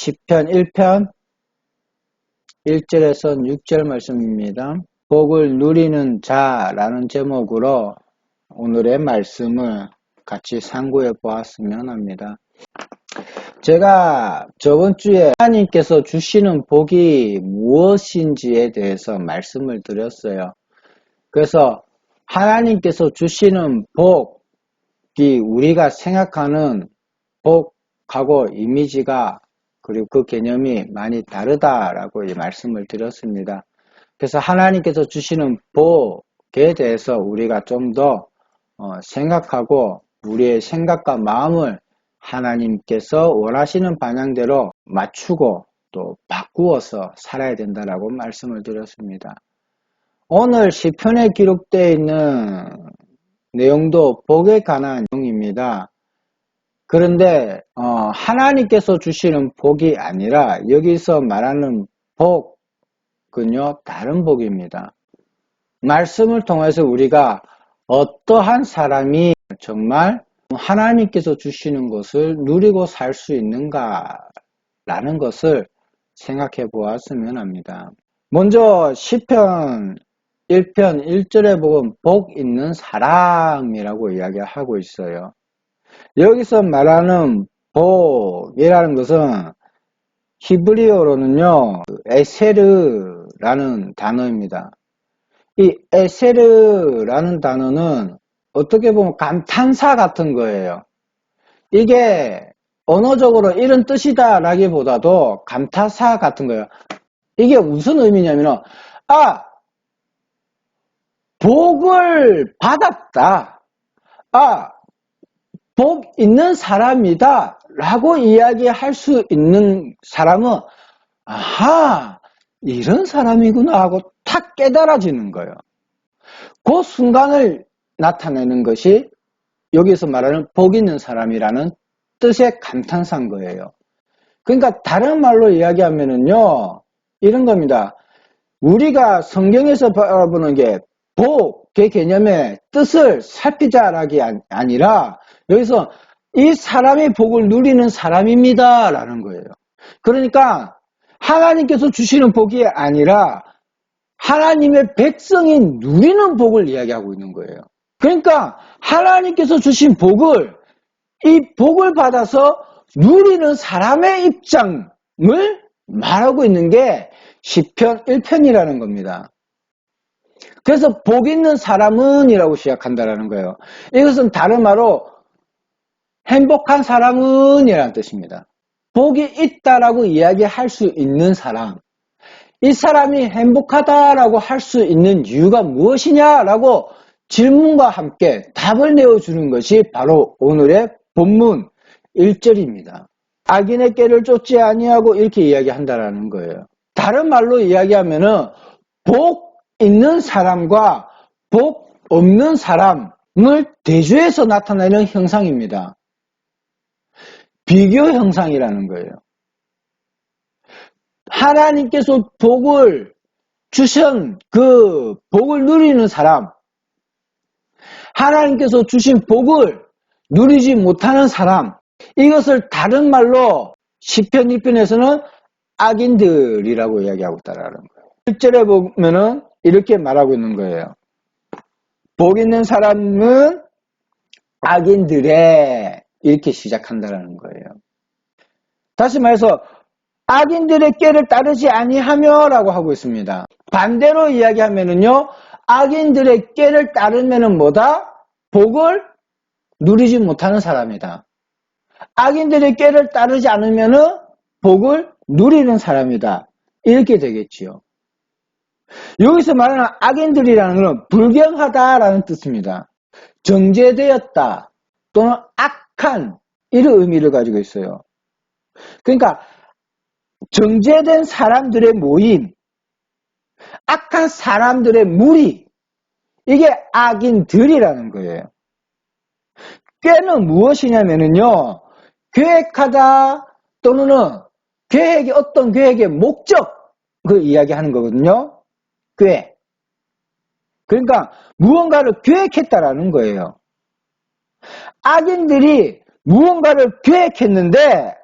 시편 1편 1절에서 6절 말씀입니다. 복을 누리는 자라는 제목으로 오늘의 말씀을 같이 상고해 보았으면 합니다. 제가 저번 주에 하나님께서 주시는 복이 무엇인지에 대해서 말씀을 드렸어요. 그래서 하나님께서 주시는 복이 우리가 생각하는 복하고 이미지가 그리고 그 개념이 많이 다르다라고 말씀을 드렸습니다. 그래서 하나님께서 주시는 복에 대해서 우리가 좀 더 생각하고 우리의 생각과 마음을 하나님께서 원하시는 방향대로 맞추고 또 바꾸어서 살아야 된다라고 말씀을 드렸습니다. 오늘 시편에 기록되어 있는 내용도 복에 관한 내용입니다. 그런데 하나님께서 주시는 복이 아니라 여기서 말하는 복은요 다른 복입니다. 말씀을 통해서 우리가 어떠한 사람이 정말 하나님께서 주시는 것을 누리고 살 수 있는가 라는 것을 생각해 보았으면 합니다. 먼저 시편 1편 1절에 보면 복 있는 사람이라고 이야기하고 있어요. 여기서 말하는 복이라는 것은 히브리어로는요 에세르라는 단어입니다. 이 에세르라는 단어는 어떻게 보면 감탄사 같은 거예요. 이게 언어적으로 이런 뜻이다 라기보다도 감탄사 같은 거예요. 이게 무슨 의미냐면 복을 받았다. 복 있는 사람이다 라고 이야기할 수 있는 사람은 아하 이런 사람이구나 하고 탁 깨달아지는 거예요. 그 순간을 나타내는 것이 여기서 말하는 복 있는 사람이라는 뜻의 감탄사인 거예요. 그러니까 다른 말로 이야기하면은요 이런 겁니다. 우리가 성경에서 바라보는 게 복의 개념의 뜻을 살피자라기 아니라 여기서 이 사람이 복을 누리는 사람입니다 라는 거예요. 그러니까 하나님께서 주시는 복이 아니라 하나님의 백성이 누리는 복을 이야기하고 있는 거예요. 그러니까 하나님께서 주신 복을 이 복을 받아서 누리는 사람의 입장을 말하고 있는 게 시편 1편이라는 겁니다. 그래서 복 있는 사람은 이라고 시작한다는 거예요. 이것은 다른 말로 행복한 사람은 이라는 뜻입니다. 복이 있다라고 이야기할 수 있는 사람, 이 사람이 행복하다라고 할 수 있는 이유가 무엇이냐라고 질문과 함께 답을 내어주는 것이 바로 오늘의 본문 1절입니다. 악인의 꾀를 쫓지 아니하고 이렇게 이야기한다라는 거예요. 다른 말로 이야기하면은 복 있는 사람과 복 없는 사람을 대조해서 나타내는 형상입니다. 비교 형상이라는 거예요. 하나님께서 복을 주신 그 복을 누리는 사람, 하나님께서 주신 복을 누리지 못하는 사람, 이것을 다른 말로 시편 1편에서는 악인들이라고 이야기하고 있다는 거예요. 1절에 보면은 이렇게 말하고 있는 거예요. 복 있는 사람은 악인들의 이렇게 시작한다는 거예요. 다시 말해서 악인들의 꾀를 따르지 아니하며 라고 하고 있습니다. 반대로 이야기하면은요, 악인들의 꾀를 따르면은 뭐다? 복을 누리지 못하는 사람이다. 악인들의 꾀를 따르지 않으면은 복을 누리는 사람이다. 이렇게 되겠지요. 여기서 말하는 악인들이라는 것은 불경하다라는 뜻입니다. 정죄되었다 또는 악한 이런 의미를 가지고 있어요. 그러니까 정죄된 사람들의 모임, 악한 사람들의 무리, 이게 악인들이라는 거예요. 꾀는 무엇이냐면요, 계획하다 또는 계획의 어떤 계획의 목적을 이야기하는 거거든요. 꾀. 그러니까 무언가를 계획했다라는 거예요. 악인들이 무언가를 계획했는데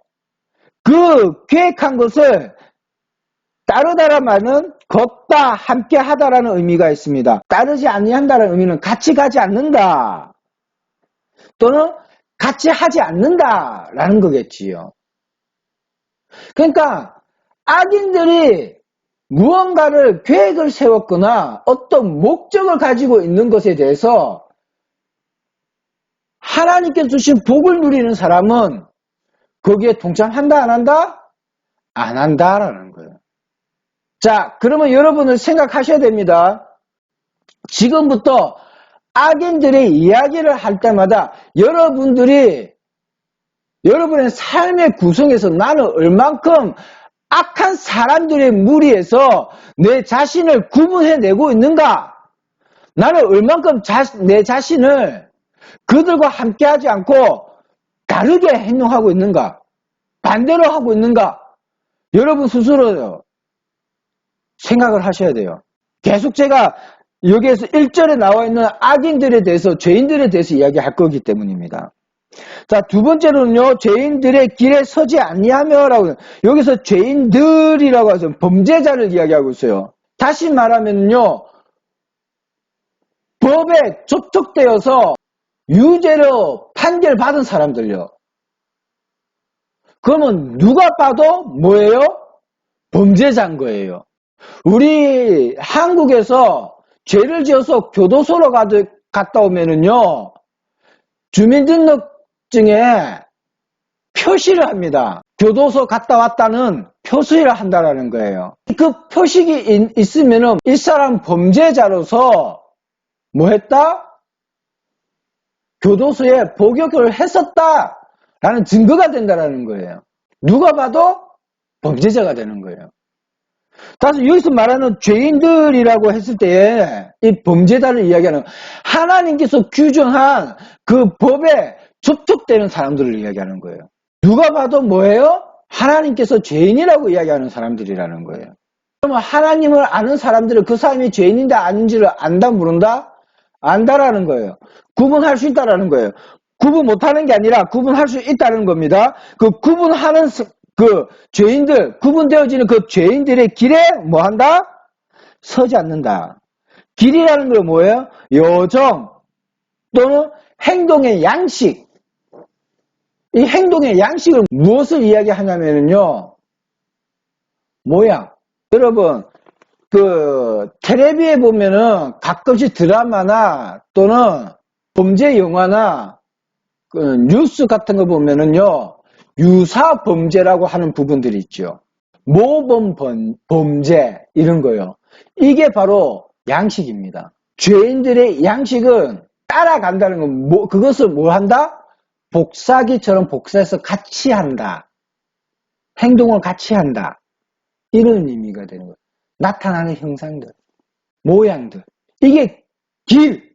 그 계획한 것을 따르다란 말은 걷다, 함께 하다라는 의미가 있습니다. 따르지 아니한다라는 의미는 같이 가지 않는다. 또는 같이 하지 않는다라는 거겠지요. 그러니까 악인들이 무언가를 계획을 세웠거나 어떤 목적을 가지고 있는 것에 대해서 하나님께서 주신 복을 누리는 사람은 거기에 동참한다, 안 한다? 안 한다라는 거예요. 자, 그러면 여러분을 생각하셔야 됩니다. 지금부터 악인들의 이야기를 할 때마다 여러분들이 여러분의 삶의 구성에서 나는 얼만큼 악한 사람들의 무리에서 내 자신을 구분해내고 있는가? 나는 얼만큼 내 자신을 그들과 함께하지 않고 다르게 행동하고 있는가? 반대로 하고 있는가? 여러분 스스로 생각을 하셔야 돼요. 계속 제가 여기에서 1절에 나와 있는 악인들에 대해서, 죄인들에 대해서 이야기할 거기 때문입니다. 자, 두 번째로는요, 죄인들의 길에 서지 아니하며라고, 여기서 죄인들이라고 해서 범죄자를 이야기하고 있어요. 다시 말하면요, 법에 접촉되어서 유죄로 판결받은 사람들요. 그러면 누가 봐도 뭐예요? 범죄자인 거예요. 우리 한국에서 죄를 지어서 교도소로 갔다 오면은요, 주민등록증에 표시를 합니다. 교도소 갔다 왔다는 표시를 한다라는 거예요. 그 표식이 있으면은 이 사람 범죄자로서 뭐 했다? 교도소에 복역을 했었다라는 증거가 된다라는 거예요. 누가 봐도 범죄자가 되는 거예요. 따라서 여기서 말하는 죄인들이라고 했을 때에 이 범죄자를 이야기하는 하나님께서 규정한 그 법에 접촉되는 사람들을 이야기하는 거예요. 누가 봐도 뭐예요? 하나님께서 죄인이라고 이야기하는 사람들이라는 거예요. 그러면 하나님을 아는 사람들은 그 사람이 죄인인데 아닌지를 안다 모른다? 안다라는 거예요. 구분할 수 있다라는 거예요. 구분 못하는 게 아니라 구분할 수 있다는 겁니다. 그 구분하는 그 죄인들, 구분되어지는 그 죄인들의 길에 뭐 한다? 서지 않는다. 길이라는 건 뭐예요? 여정 또는 행동의 양식. 이 행동의 양식은 무엇을 이야기하냐면요, 모양. 여러분, 그 텔레비에 보면은 가끔씩 드라마나 또는 범죄 영화나 그 뉴스 같은 거 보면은요, 유사 범죄라고 하는 부분들이 있죠. 모범 범죄 이런 거요. 이게 바로 양식입니다. 죄인들의 양식은 따라간다는 건 그것을 뭘 한다? 복사기처럼 복사해서 같이 한다. 행동을 같이 한다. 이런 의미가 되는 거예요. 나타나는 형상들, 모양들. 이게 길.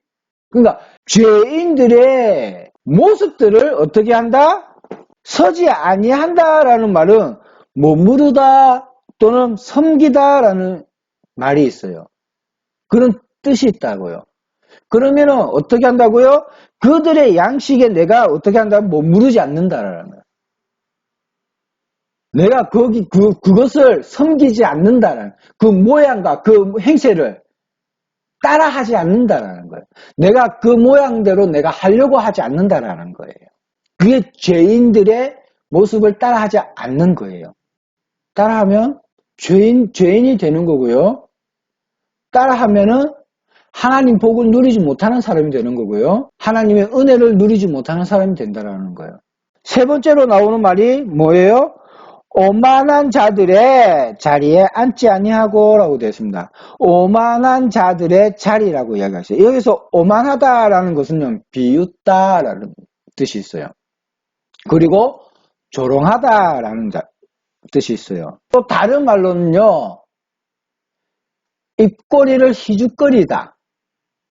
그러니까 죄인들의 모습들을 어떻게 한다? 서지 아니한다라는 말은 머무르다 또는 섬기다라는 말이 있어요. 그런 뜻이 있다고요. 그러면은 어떻게 한다고요? 그들의 양식에 내가 어떻게 한다면 머무르지 않는다라는 거예요. 내가 그것을 섬기지 않는다라는 그 모양과 그 행세를 따라하지 않는다라는 거예요. 내가 그 모양대로 내가 하려고 하지 않는다라는 거예요. 그게 죄인들의 모습을 따라하지 않는 거예요. 따라하면 죄인이 되는 거고요. 따라하면은 하나님 복을 누리지 못하는 사람이 되는 거고요. 하나님의 은혜를 누리지 못하는 사람이 된다라는 거예요. 세 번째로 나오는 말이 뭐예요? 오만한 자들의 자리에 앉지 아니하고 라고 되어 있습니다. 오만한 자들의 자리라고 이야기하세요. 여기서 오만하다라는 것은 비웃다라는 뜻이 있어요. 그리고 조롱하다라는 뜻이 있어요. 또 다른 말로는요, 입꼬리를 희죽거리다.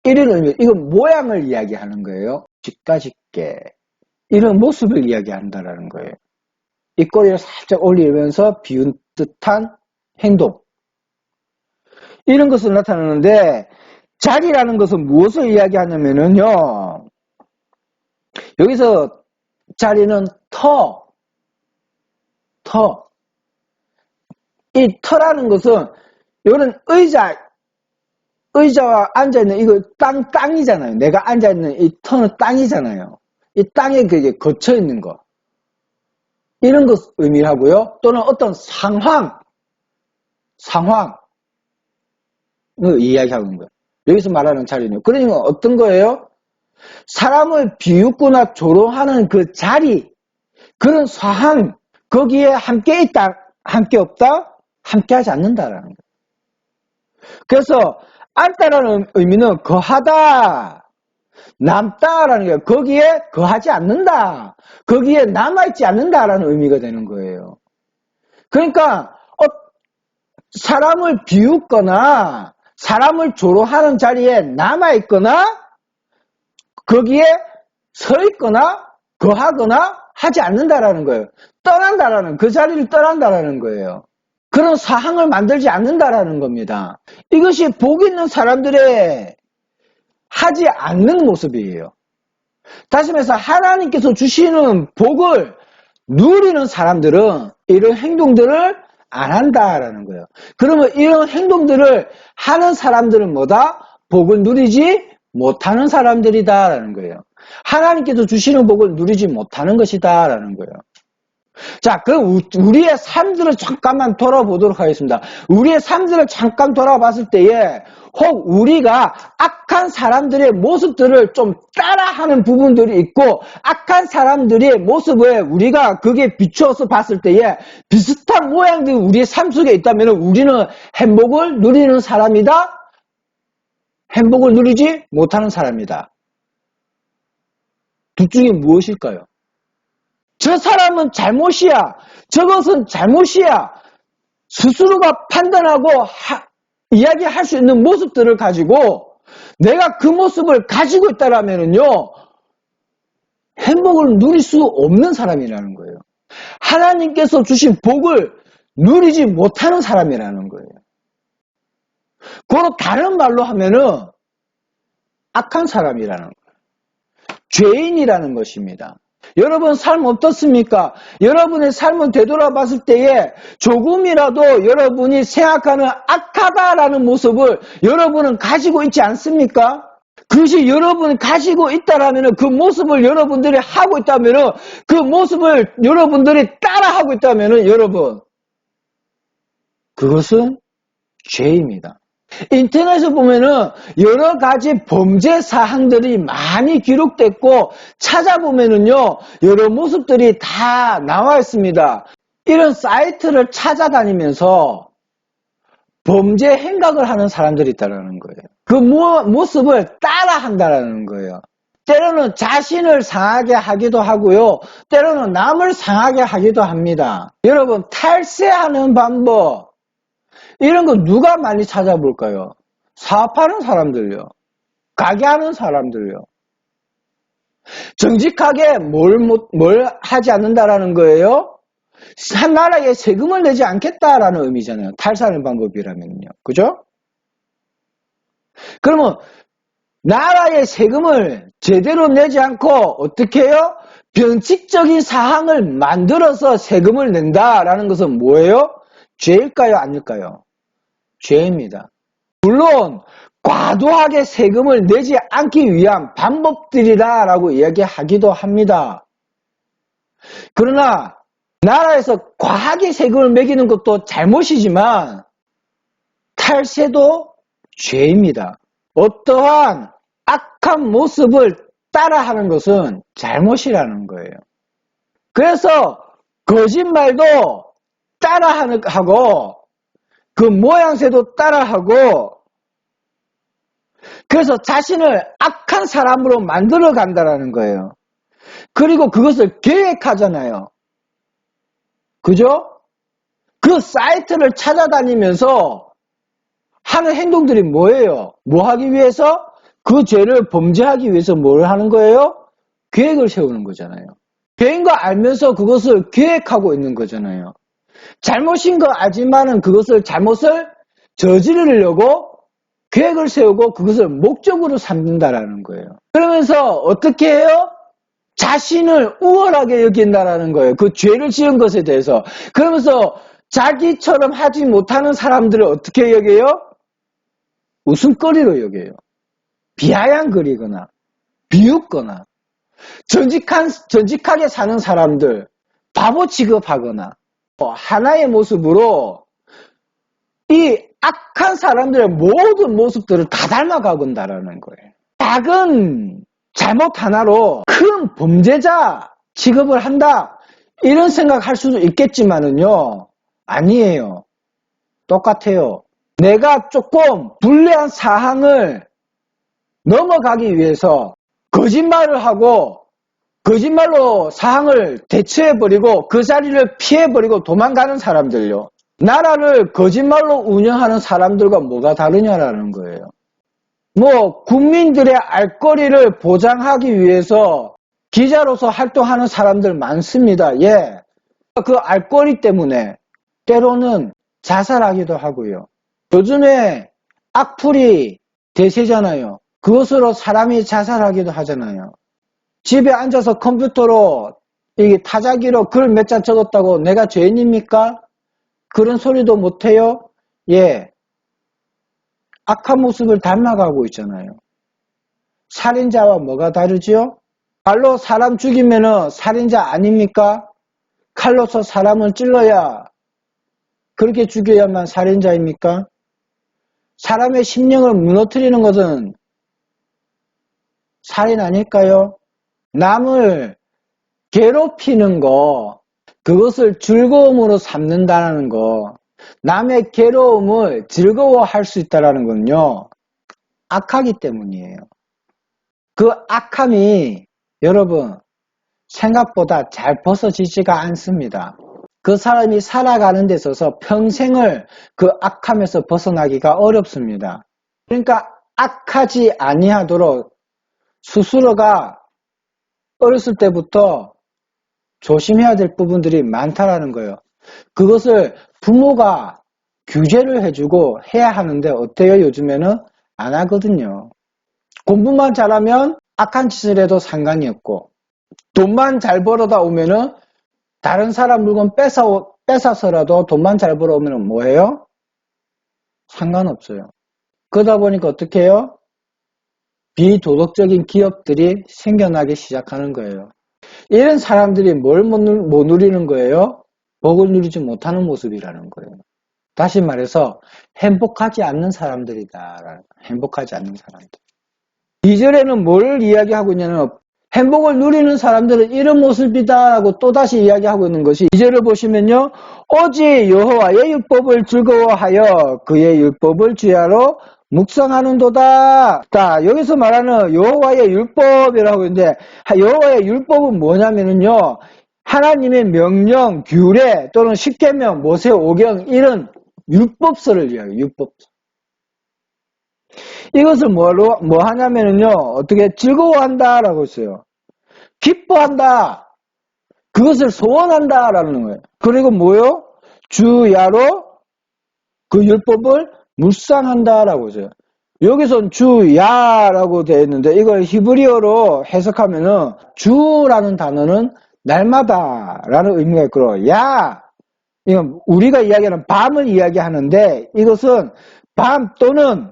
이런 의미, 이건 모양을 이야기하는 거예요. 집가집게. 이런 모습을 이야기한다라는 거예요. 입꼬리를 살짝 올리면서 비운 듯한 행동. 이런 것을 나타내는데, 자리라는 것은 무엇을 이야기하냐면요, 여기서 자리는 터. 이 터라는 것은 이런 의자와 앉아있는 이거 땅이잖아요. 내가 앉아있는 이 터는 땅이잖아요. 이 땅에 그게 거쳐있는 거. 이런 것 의미하고요. 또는 어떤 상황. 이야기하는 거예요. 여기서 말하는 자리는. 그러니까 어떤 거예요? 사람을 비웃거나 조롱하는 그 자리, 그런 상황, 거기에 함께 있다, 함께 없다, 함께 하지 않는다라는 거예요. 그래서 앉다라는 의미는 거하다, 남다라는 거예요. 거기에 거하지 않는다, 거기에 남아있지 않는다라는 의미가 되는 거예요. 그러니까 사람을 비웃거나 사람을 조롱하는 자리에 남아있거나 거기에 서 있거나 거하거나 하지 않는다라는 거예요. 떠난다라는, 그 자리를 떠난다라는 거예요. 그런 사항을 만들지 않는다라는 겁니다. 이것이 복 있는 사람들의 하지 않는 모습이에요. 다시 말해서 하나님께서 주시는 복을 누리는 사람들은 이런 행동들을 안 한다라는 거예요. 그러면 이런 행동들을 하는 사람들은 뭐다? 복을 누리지 못하는 사람들이다라는 거예요. 하나님께서 주시는 복을 누리지 못하는 것이다라는 거예요. 자, 그럼 우리의 삶들을 잠깐만 돌아보도록 하겠습니다. 우리의 삶들을 잠깐 돌아봤을 때에 혹 우리가 악한 사람들의 모습들을 좀 따라하는 부분들이 있고 악한 사람들의 모습을 우리가 그게 비추어서 봤을 때에 비슷한 모양들이 우리의 삶 속에 있다면 우리는 행복을 누리는 사람이다? 행복을 누리지 못하는 사람이다. 둘 중에 무엇일까요? 저 사람은 잘못이야. 저것은 잘못이야. 스스로가 판단하고 이야기할 수 있는 모습들을 가지고 내가 그 모습을 가지고 있다라면요, 행복을 누릴 수 없는 사람이라는 거예요. 하나님께서 주신 복을 누리지 못하는 사람이라는 거예요. 그로 다른 말로 하면은 악한 사람이라는 거예요. 죄인이라는 것입니다. 여러분 삶 어떻습니까? 여러분의 삶을 되돌아봤을 때에 조금이라도 여러분이 생각하는 악하다라는 모습을 여러분은 가지고 있지 않습니까? 그것이 여러분이 가지고 있다라면 그 모습을 여러분들이 하고 있다면 그 모습을 여러분들이 따라하고 있다면 여러분 그것은 죄입니다. 인터넷에 보면은 여러 가지 범죄 사항들이 많이 기록됐고 찾아보면은요 여러 모습들이 다 나와 있습니다. 이런 사이트를 찾아다니면서 범죄 행각을 하는 사람들이 있다는 거예요. 그 모습을 따라 한다는 거예요. 때로는 자신을 상하게 하기도 하고요. 때로는 남을 상하게 하기도 합니다. 여러분 탈세하는 방법 이런 거 누가 많이 찾아볼까요? 사업하는 사람들요. 가게하는 사람들요. 정직하게 뭘 하지 않는다라는 거예요? 한 나라에 세금을 내지 않겠다라는 의미잖아요. 탈세하는 방법이라면요. 그죠? 그러면 나라의 세금을 제대로 내지 않고 어떻게 해요? 변칙적인 사항을 만들어서 세금을 낸다라는 것은 뭐예요? 죄일까요? 아닐까요? 죄입니다. 물론 과도하게 세금을 내지 않기 위한 방법들이다라고 이야기하기도 합니다. 그러나 나라에서 과하게 세금을 매기는 것도 잘못이지만 탈세도 죄입니다. 어떠한 악한 모습을 따라하는 것은 잘못이라는 거예요. 그래서 거짓말도 따라하고 그 모양새도 따라하고 그래서 자신을 악한 사람으로 만들어 간다라는 거예요. 그리고 그것을 계획하잖아요. 그죠? 그 사이트를 찾아다니면서 하는 행동들이 뭐예요? 뭐 하기 위해서? 그 죄를 범죄하기 위해서 뭘 하는 거예요? 계획을 세우는 거잖아요. 죄인 거 알면서 그것을 계획하고 있는 거잖아요. 잘못인 거 알지만은 그것을 잘못을 저지르려고 계획을 세우고 그것을 목적으로 삼는다라는 거예요. 그러면서 어떻게 해요? 자신을 우월하게 여긴다라는 거예요. 그 죄를 지은 것에 대해서. 그러면서 자기처럼 하지 못하는 사람들을 어떻게 여겨요? 웃음거리로 여겨요. 비아냥거리거나 비웃거나 전직하게 사는 사람들 바보 취급하거나 하나의 모습으로 이 악한 사람들의 모든 모습들을 다 닮아가건다라는 거예요. 작은 잘못 하나로 큰 범죄자 취급을 한다 이런 생각할 수도 있겠지만은요 아니에요. 똑같아요. 내가 조금 불리한 사항을 넘어가기 위해서 거짓말을 하고 거짓말로 사항을 대처해버리고 그 자리를 피해버리고 도망가는 사람들요. 나라를 거짓말로 운영하는 사람들과 뭐가 다르냐라는 거예요. 뭐 국민들의 알 거리를 보장하기 위해서 기자로서 활동하는 사람들 많습니다. 예, 그 알 거리 때문에 때로는 자살하기도 하고요. 요즘에 악플이 대세잖아요. 그것으로 사람이 자살하기도 하잖아요. 집에 앉아서 컴퓨터로 이게 타자기로 글 몇 장 적었다고 내가 죄인입니까? 그런 소리도 못해요? 예. 악한 모습을 닮아가고 있잖아요. 살인자와 뭐가 다르죠? 말로 사람 죽이면은 살인자 아닙니까? 칼로서 사람을 찔러야 그렇게 죽여야만 살인자입니까? 사람의 심령을 무너뜨리는 것은 살인 아닐까요? 남을 괴롭히는 거, 그것을 즐거움으로 삼는다는 거, 남의 괴로움을 즐거워할 수 있다는 건요, 악하기 때문이에요. 그 악함이 여러분 생각보다 잘 벗어지지가 않습니다. 그 사람이 살아가는 데 있어서 평생을 그 악함에서 벗어나기가 어렵습니다. 그러니까 악하지 아니하도록 스스로가 어렸을 때부터 조심해야 될 부분들이 많다라는 거예요. 그것을 부모가 규제를 해주고 해야 하는데 어때요? 요즘에는 안 하거든요. 공부만 잘하면 악한 짓을 해도 상관이 없고 돈만 잘 벌어다 오면은 다른 사람 물건 뺏어서라도 돈만 잘 벌어오면 뭐예요? 상관없어요. 그러다 보니까 어떻게 해요? 비도덕적인 기업들이 생겨나기 시작하는 거예요. 이런 사람들이 뭘 못 누리는 거예요? 복을 누리지 못하는 모습이라는 거예요. 다시 말해서 행복하지 않는 사람들이다. 행복하지 않는 사람들. 2절에는 뭘 이야기하고 있냐면 행복을 누리는 사람들은 이런 모습이다 라고 또다시 이야기하고 있는 것이 2절을 보시면요. 오직 여호와의 율법을 즐거워하여 그의 율법을 주야로 묵상하는도다. 자, 여기서 말하는 여호와의 율법이라고 있는데 여호와의 율법은 뭐냐면요. 하나님의 명령, 규례 또는 십계명, 모세 오경 이런 율법서를 이야기해요. 율법서. 이것을 뭐 하냐면요. 어떻게 즐거워한다라고 했어요. 기뻐한다. 그것을 소원한다라는 거예요. 그리고 뭐요? 주야로 그 율법을 묵상한다라고 했어요. 여기선 주야라고 되어 있는데 이걸 히브리어로 해석하면은 주라는 단어는 날마다라는 의미가 있고 야 이건 우리가 이야기하는 밤을 이야기하는데 이것은 밤 또는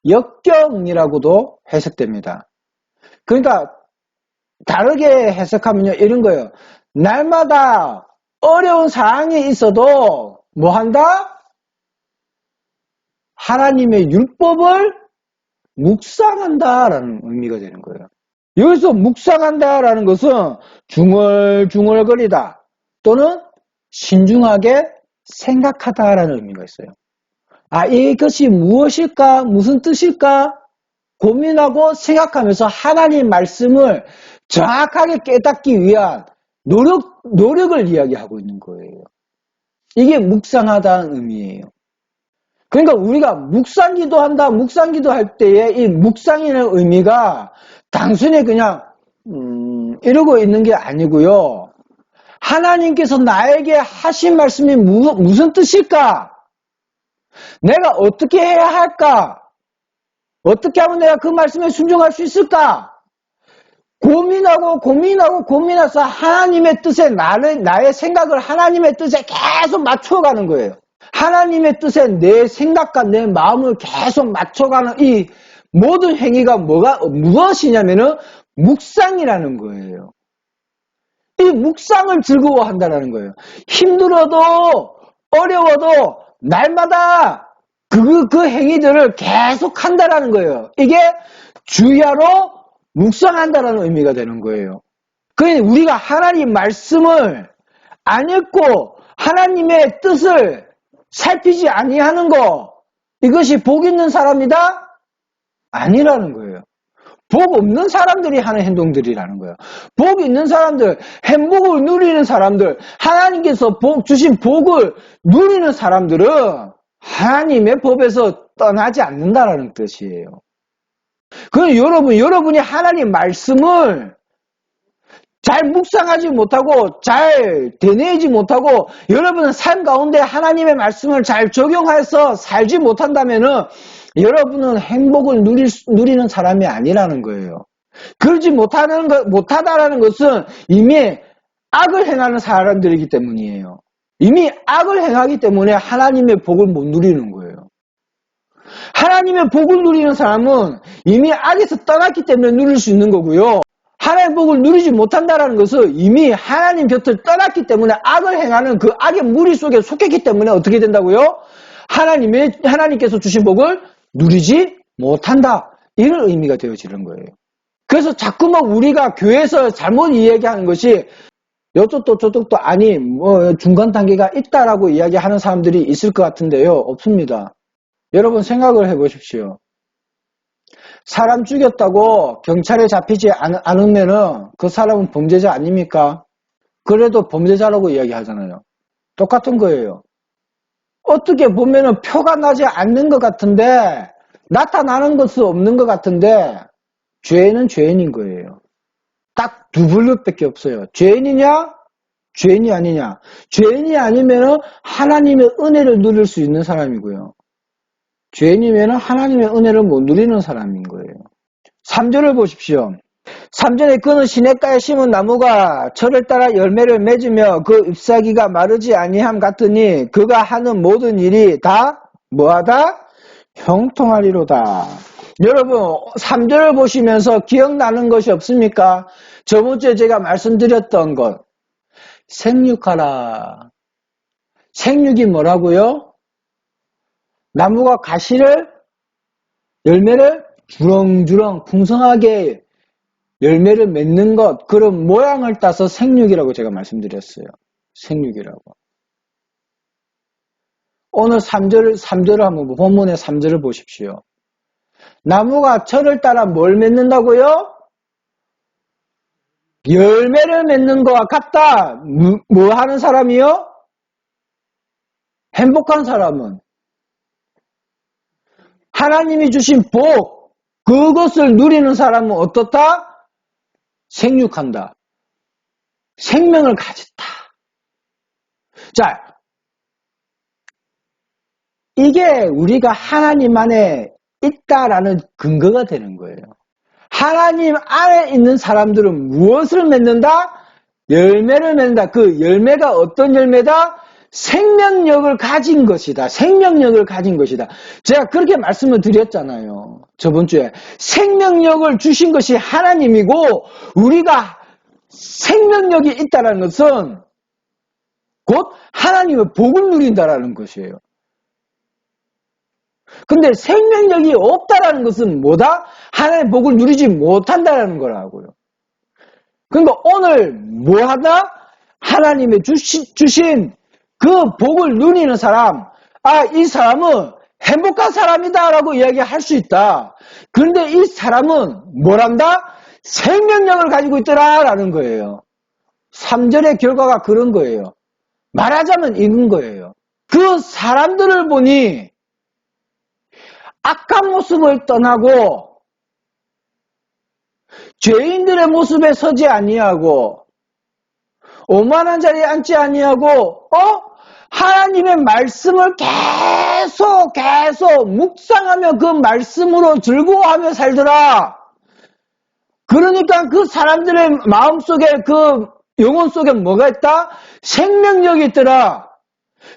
역경이라고도 해석됩니다. 그러니까 다르게 해석하면요 이런 거예요. 날마다 어려운 상황이 있어도 뭐 한다? 하나님의 율법을 묵상한다라는 의미가 되는 거예요. 여기서 묵상한다라는 것은 중얼중얼거리다 또는 신중하게 생각하다라는 의미가 있어요. 아, 이것이 무엇일까? 무슨 뜻일까? 고민하고 생각하면서 하나님 말씀을 정확하게 깨닫기 위한 노력을 이야기하고 있는 거예요. 이게 묵상하다는 의미예요. 그러니까 우리가 묵상기도 한다, 묵상기도 할 때에 이 묵상이라는 의미가 단순히 그냥 이러고 있는 게 아니고요. 하나님께서 나에게 하신 말씀이 무슨 뜻일까? 내가 어떻게 해야 할까? 어떻게 하면 내가 그 말씀에 순종할 수 있을까? 고민해서 하나님의 뜻에 나의 생각을 하나님의 뜻에 계속 맞춰가는 거예요. 하나님의 뜻에 내 생각과 내 마음을 계속 맞춰가는 이 모든 행위가 무엇이냐면은 묵상이라는 거예요. 이 묵상을 즐거워한다는 거예요. 힘들어도 어려워도 날마다 그 행위들을 계속 한다라는 거예요. 이게 주야로 묵상한다라는 의미가 되는 거예요. 그러니까 우리가 하나님 말씀을 안 읽고 하나님의 뜻을 살피지 아니하는 거, 이것이 복 있는 사람이다? 아니라는 거예요. 복 없는 사람들이 하는 행동들이라는 거예요. 복 있는 사람들, 행복을 누리는 사람들, 하나님께서 주신 복을 누리는 사람들은 하나님의 법에서 떠나지 않는다라는 뜻이에요. 그럼 여러분이 하나님 말씀을 잘 묵상하지 못하고 잘 되뇌이지 못하고 여러분은 삶 가운데 하나님의 말씀을 잘 적용해서 살지 못한다면은 여러분은 행복을 누리는 사람이 아니라는 거예요. 그러지 못하다라는 것은 이미 악을 행하는 사람들이기 때문이에요. 이미 악을 행하기 때문에 하나님의 복을 못 누리는 거예요. 하나님의 복을 누리는 사람은 이미 악에서 떠났기 때문에 누릴 수 있는 거고요. 하나님의 복을 누리지 못한다는 것은 이미 하나님 곁을 떠났기 때문에 악을 행하는 그 악의 무리 속에 속했기 때문에 어떻게 된다고요? 하나님께서 주신 복을 누리지 못한다. 이런 의미가 되어지는 거예요. 그래서 자꾸만 우리가 교회에서 잘못 이야기하는 것이 이쪽도 저쪽도 아니 중간 단계가 있다라고 이야기하는 사람들이 있을 것 같은데요. 없습니다. 여러분 생각을 해보십시오. 사람 죽였다고 경찰에 잡히지 않으면은 그 사람은 범죄자 아닙니까? 그래도 범죄자라고 이야기하잖아요. 똑같은 거예요. 어떻게 보면은 표가 나지 않는 것 같은데 나타나는 것은 없는 것 같은데 죄인은 죄인인 거예요. 딱 두 분류밖에 없어요. 죄인이냐? 죄인이 아니냐? 죄인이 아니면은 하나님의 은혜를 누릴 수 있는 사람이고요. 죄인이면은 하나님의 은혜를 못 누리는 사람인 거예요. 3절을 보십시오. 3절에 그는 시냇가에 심은 나무가 철을 따라 열매를 맺으며 그 잎사귀가 마르지 아니함 같으니 그가 하는 모든 일이 다 뭐하다? 형통하리로다. 여러분 3절을 보시면서 기억나는 것이 없습니까? 저번주에 제가 말씀드렸던 것. 생육하라. 생육이 뭐라고요? 나무가 열매를 주렁주렁 풍성하게 열매를 맺는 것, 그런 모양을 따서 생육이라고 제가 말씀드렸어요. 생육이라고. 오늘 3절을 한번 본문의 3절을 보십시오. 나무가 철을 따라 뭘 맺는다고요? 열매를 맺는 것과 같다. 뭐 하는 사람이요? 행복한 사람은 하나님이 주신 복, 그것을 누리는 사람은 어떻다? 생육한다. 생명을 가졌다. 자, 이게 우리가 하나님 안에 있다라는 근거가 되는 거예요. 하나님 안에 있는 사람들은 무엇을 맺는다? 열매를 맺는다. 그 열매가 어떤 열매다? 생명력을 가진 것이다. 생명력을 가진 것이다. 제가 그렇게 말씀을 드렸잖아요. 저번 주에. 생명력을 주신 것이 하나님이고 우리가 생명력이 있다는 것은 곧 하나님의 복을 누린다라는 것이에요. 근데 생명력이 없다라는 것은 뭐다? 하나님의 복을 누리지 못한다라는 거라고요. 그러니까 오늘 뭐하다? 하나님의 주신 그 복을 누리는 사람, 이 사람은 행복한 사람이다라고 이야기할 수 있다. 그런데 이 사람은 뭐란다? 생명력을 가지고 있더라라는 거예요. 3절의 결과가 그런 거예요. 말하자면 이런 거예요. 그 사람들을 보니 악한 모습을 떠나고 죄인들의 모습에 서지 아니하고 오만한 자리에 앉지 아니하고 하나님의 말씀을 계속 묵상하며 그 말씀으로 즐거워하며 살더라. 그러니까 그 사람들의 마음속에 그 영혼 속에 뭐가 있다? 생명력이 있더라.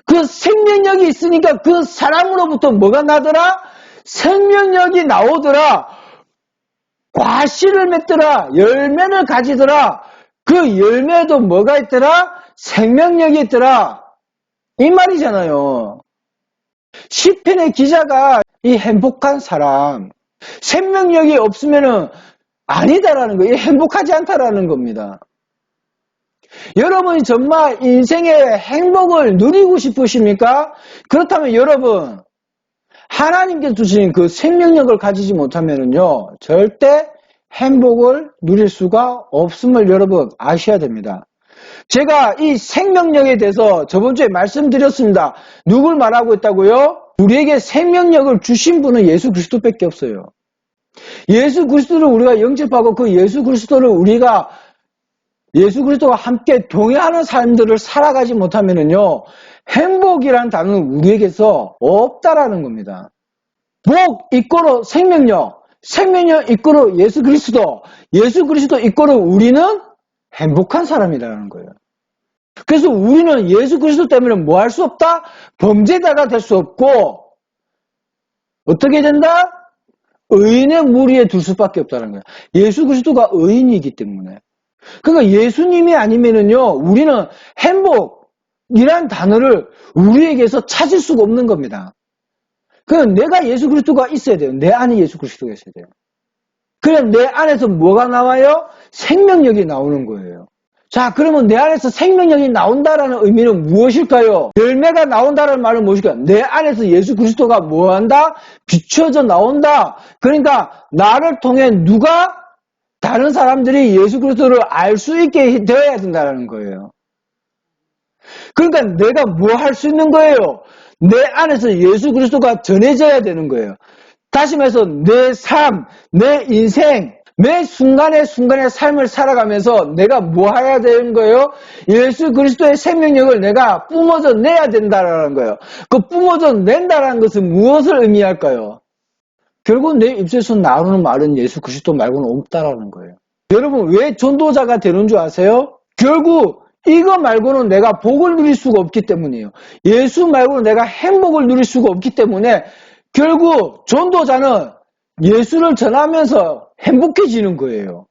그 생명력이 있으니까 그 사람으로부터 뭐가 나더라? 생명력이 나오더라. 과실을 맺더라. 열매를 가지더라. 그 열매에도 뭐가 있더라? 생명력이 있더라. 이 말이잖아요. 시편의 기자가 이 행복한 사람, 생명력이 없으면은 아니다라는 거예요. 행복하지 않다라는 겁니다. 여러분이 정말 인생의 행복을 누리고 싶으십니까? 그렇다면 여러분, 하나님께서 주신 그 생명력을 가지지 못하면은요, 절대 행복을 누릴 수가 없음을 여러분 아셔야 됩니다. 제가 이 생명력에 대해서 저번 주에 말씀드렸습니다. 누굴 말하고 있다고요? 우리에게 생명력을 주신 분은 예수 그리스도밖에 없어요. 예수 그리스도를 우리가 영접하고 그 예수 그리스도가 함께 동행하는 삶들을 살아가지 못하면은요, 행복이라는 단어는 우리에게서 없다라는 겁니다. 복 이꼬르 생명력, 생명력 이꼬르 예수 그리스도, 예수 그리스도 이꼬르 우리는 행복한 사람이라는 거예요. 그래서 우리는 예수 그리스도 때문에 뭐 할 수 없다? 범죄자가 될 수 없고, 어떻게 된다? 의인의 무리에 둘 수밖에 없다는 거예요. 예수 그리스도가 의인이기 때문에. 그러니까 예수님이 아니면은요, 우리는 행복이란 단어를 우리에게서 찾을 수가 없는 겁니다. 그럼 내가 예수 그리스도가 있어야 돼요. 내 안에 예수 그리스도가 있어야 돼요. 그럼 내 안에서 뭐가 나와요? 생명력이 나오는 거예요. 자, 그러면 내 안에서 생명력이 나온다라는 의미는 무엇일까요? 열매가 나온다는 말은 무엇일까요? 내 안에서 예수 그리스도가 뭐한다? 비춰져 나온다. 그러니까 나를 통해 누가 다른 사람들이 예수 그리스도를 알 수 있게 되어야 된다는 거예요. 그러니까 내가 뭐 할 수 있는 거예요? 내 안에서 예수 그리스도가 전해져야 되는 거예요. 다시 말해서 내 삶, 내 인생, 매 순간의 삶을 살아가면서 내가 뭐 해야 되는 거예요? 예수 그리스도의 생명력을 내가 뿜어져 내야 된다는 거예요. 그 뿜어져 낸다는 것은 무엇을 의미할까요? 결국 내 입술에서 나오는 말은 예수 그리스도 말고는 없다라는 거예요. 여러분 왜 전도자가 되는 줄 아세요? 결국 이거 말고는 내가 복을 누릴 수가 없기 때문이에요. 예수 말고는 내가 행복을 누릴 수가 없기 때문에 결국 전도자는 예수를 전하면서 행복해지는 거예요.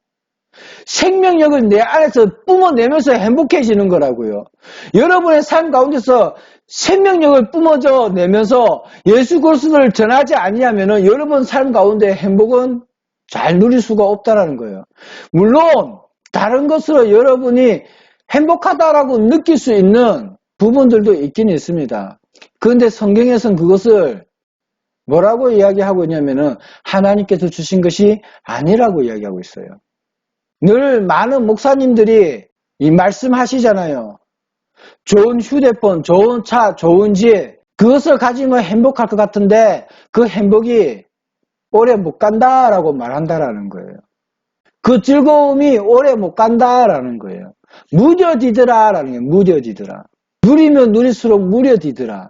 생명력을 내 안에서 뿜어내면서 행복해지는 거라고요. 여러분의 삶 가운데서 생명력을 뿜어져 내면서 예수 그리스도를 전하지 아니하면은 여러분 삶 가운데 행복은 잘 누릴 수가 없다라는 거예요. 물론 다른 것으로 여러분이 행복하다라고 느낄 수 있는 부분들도 있긴 있습니다. 그런데 성경에서는 그것을 뭐라고 이야기하고 있냐면은 하나님께서 주신 것이 아니라고 이야기하고 있어요. 늘 많은 목사님들이 이 말씀하시잖아요. 좋은 휴대폰, 좋은 차, 좋은 집 그것을 가지면 행복할 것 같은데 그 행복이 오래 못 간다라고 말한다라는 거예요. 그 즐거움이 오래 못 간다라는 거예요. 무뎌지더라라는 게 무뎌지더라. 누리면 누릴수록 무뎌지더라.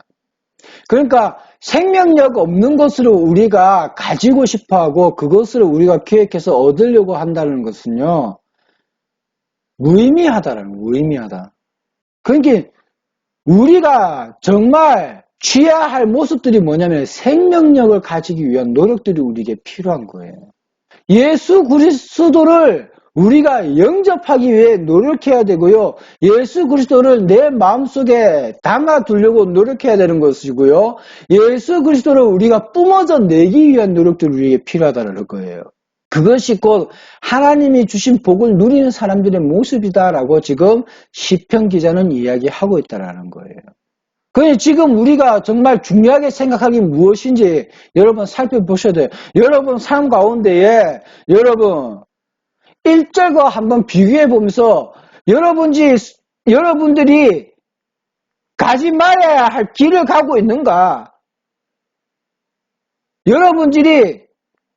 그러니까 생명력 없는 것으로 우리가 가지고 싶어하고 그것을 우리가 기획해서 얻으려고 한다는 것은요. 무의미하다라는 거예요. 무의미하다. 그러니까 우리가 정말 취해야 할 모습들이 뭐냐면 생명력을 가지기 위한 노력들이 우리에게 필요한 거예요. 예수 그리스도를 우리가 영접하기 위해 노력해야 되고요. 예수 그리스도를 내 마음속에 담아두려고 노력해야 되는 것이고요. 예수 그리스도를 우리가 뿜어져 내기 위한 노력들이 우리에게 필요하다는 거예요. 그것이 곧 하나님이 주신 복을 누리는 사람들의 모습이다라고 지금 시편 기자는 이야기하고 있다는 거예요. 그러니 지금 우리가 정말 중요하게 생각하기 무엇인지 여러분 살펴보셔야 돼요. 여러분 삶 가운데에 여러분 1절과 한번 비교해 보면서 여러분들이 가지 말아야 할 길을 가고 있는가? 여러분들이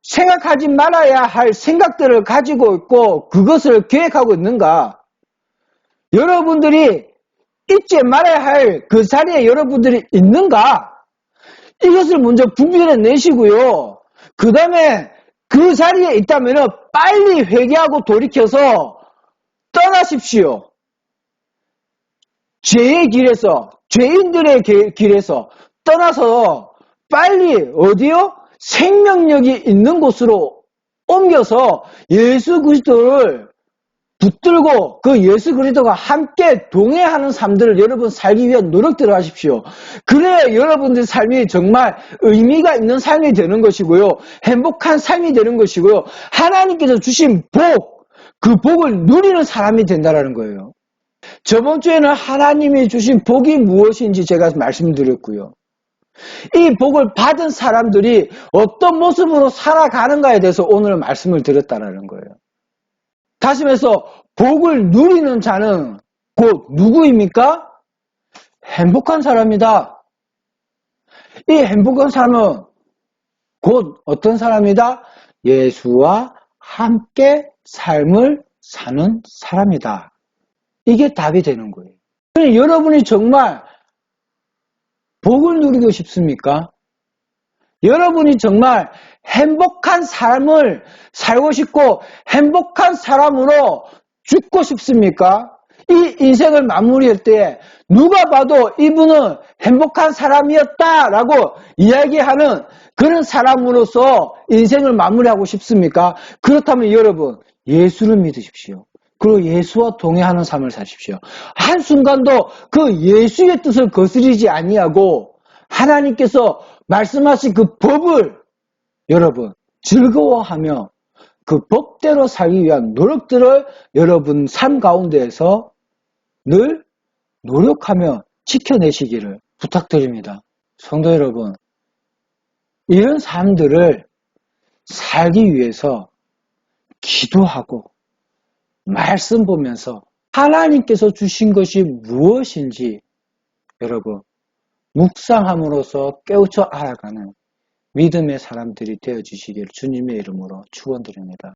생각하지 말아야 할 생각들을 가지고 있고 그것을 계획하고 있는가? 여러분들이 잊지 말아야 할 그 자리에 여러분들이 있는가? 이것을 먼저 분별해 내시고요. 그 다음에 그 자리에 있다면 빨리 회개하고 돌이켜서 떠나십시오. 죄의 길에서, 죄인들의 길에서 떠나서 빨리 어디요? 생명력이 있는 곳으로 옮겨서 예수 그리스도를 붙들고 그 예수 그리스도가 함께 동행하는 삶들을 여러분 살기 위한 노력들을 하십시오. 그래야 여러분들 삶이 정말 의미가 있는 삶이 되는 것이고요. 행복한 삶이 되는 것이고요. 하나님께서 주신 복, 그 복을 누리는 사람이 된다는 거예요. 저번 주에는 하나님이 주신 복이 무엇인지 제가 말씀드렸고요. 이 복을 받은 사람들이 어떤 모습으로 살아가는가에 대해서 오늘 말씀을 드렸다는 거예요. 다시 말해서 복을 누리는 자는 곧 누구입니까? 행복한 사람이다. 이 행복한 사람은 곧 어떤 사람이다? 예수와 함께 삶을 사는 사람이다. 이게 답이 되는 거예요. 여러분이 정말 복을 누리고 싶습니까? 여러분이 정말 행복한 삶을 살고 싶고 행복한 사람으로 죽고 싶습니까? 이 인생을 마무리할 때 누가 봐도 이분은 행복한 사람이었다라고 이야기하는 그런 사람으로서 인생을 마무리하고 싶습니까? 그렇다면 여러분 예수를 믿으십시오. 그리고 예수와 동행하는 삶을 사십시오. 한순간도 그 예수의 뜻을 거스르지 아니하고 하나님께서 말씀하신 그 법을 여러분 즐거워하며 그 법대로 살기 위한 노력들을 여러분 삶 가운데에서 늘 노력하며 지켜내시기를 부탁드립니다. 성도 여러분, 이런 삶들을 살기 위해서 기도하고 말씀 보면서 하나님께서 주신 것이 무엇인지 여러분 묵상함으로써 깨우쳐 알아가는 믿음의 사람들이 되어주시기를 주님의 이름으로 축원드립니다.